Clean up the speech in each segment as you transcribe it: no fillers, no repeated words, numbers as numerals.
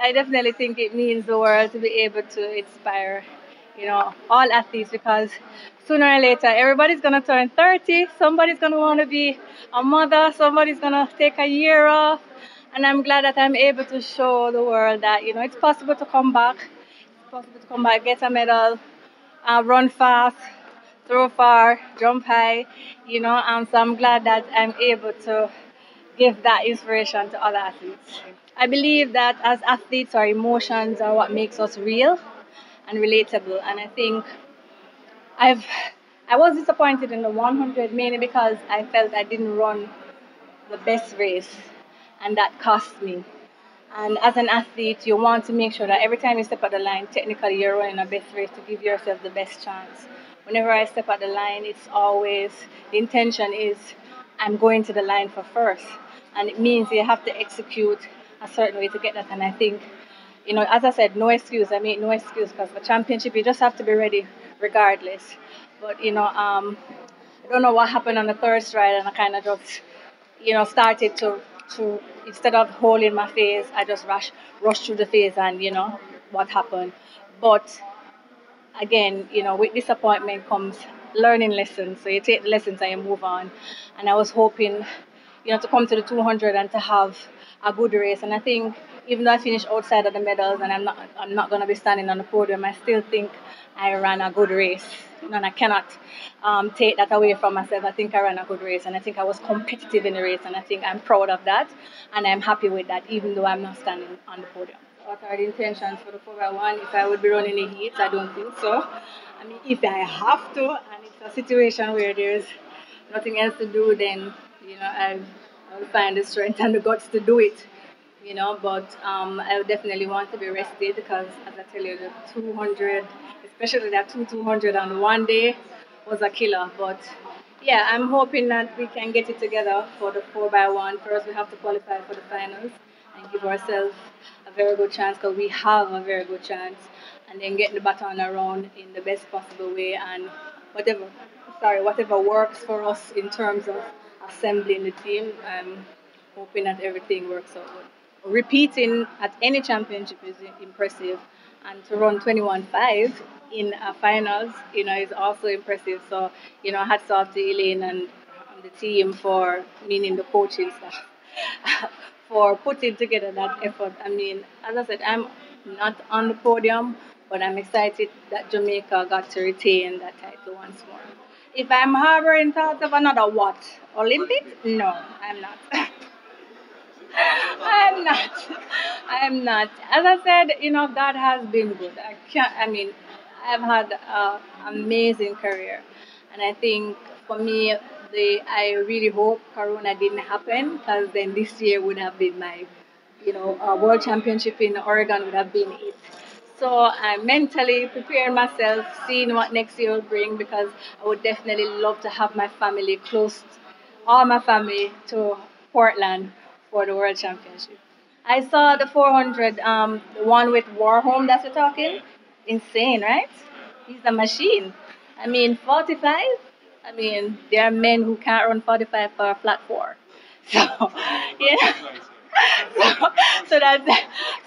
I definitely think it means the world to be able to inspire, all athletes because sooner or later everybody's gonna turn 30. Somebody's gonna want to be a mother. Somebody's gonna take a year off, and I'm glad that I'm able to show the world that it's possible to come back. It's possible to come back, get a medal, run fast, throw far, jump high. So I'm glad that I'm able to give that inspiration to other athletes. I believe that as athletes, our emotions are what makes us real and relatable. And I think I've I was disappointed in the 100 mainly because I felt I didn't run the best race, and that cost me. And as an athlete, you want to make sure that every time you step at the line, technically you're running a best race to give yourself the best chance. Whenever I step at the line, it's always the intention is I'm going to the line for first, and it means you have to execute a certain way to get that. And I think, as I said, no excuse. I mean, no excuse because for championship you just have to be ready regardless. But I don't know what happened on the third stride, and I kind of just started to instead of holding my face, I just rushed through the phase, and what happened. But again, with disappointment comes learning lessons. So you take the lessons and you move on. And I was hoping, to come to the 200 and to have a good race. And I think even though I finished outside of the medals and I'm not going to be standing on the podium, I still think I ran a good race. And I cannot take that away from myself. I think I ran a good race, and I think I was competitive in the race, and I think I'm proud of that, and I'm happy with that, even though I'm not standing on the podium. What are the intentions for the 4x1? If I would be running the heats, I don't think so. I mean, if I have to, and it's a situation where there's nothing else to do, then I will find the strength and the guts to do it. But I would definitely want to be rested because, as I tell you, the 200, especially that 200 on one day, was a killer. But yeah, I'm hoping that we can get it together for the 4x1. First, we have to qualify for the finals and give ourselves a very good chance because we have a very good chance. And then get the baton around in the best possible way and whatever works for us in terms of assembling the team. I'm hoping that everything works out good. Repeating at any championship is impressive, and to run 21.5 in finals, is also impressive. So, hats off to Elaine and the team for, meaning the coaching staff, for putting together that effort. I mean, as I said, I'm not on the podium, but I'm excited that Jamaica got to retain that title once more. If I'm harboring thoughts of another what? Olympics? No, I'm not. I'm not. I'm not. As I said, God has been good. I've had an amazing career. And I think for me, I really hope Corona didn't happen because then this year would have been my, World Championship in Oregon would have been it. So I'm mentally preparing myself, seeing what next year will bring because I would definitely love to have my family close, all my family to Portland for the World Championship. I saw the 400, the one with Warholm that you're talking. Insane, right? He's a machine. I mean, 45. I mean, there are men who can't run 45 for a flat four. So, yeah. so, so that's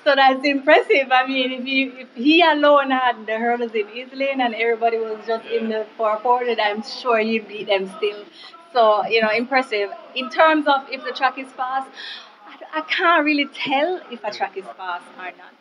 so that's impressive. I mean, if he alone had the hurdles in his lane and everybody was just in the 400, I'm sure he'd beat them still. So impressive. In terms of if the track is fast, I can't really tell if a track is fast or not.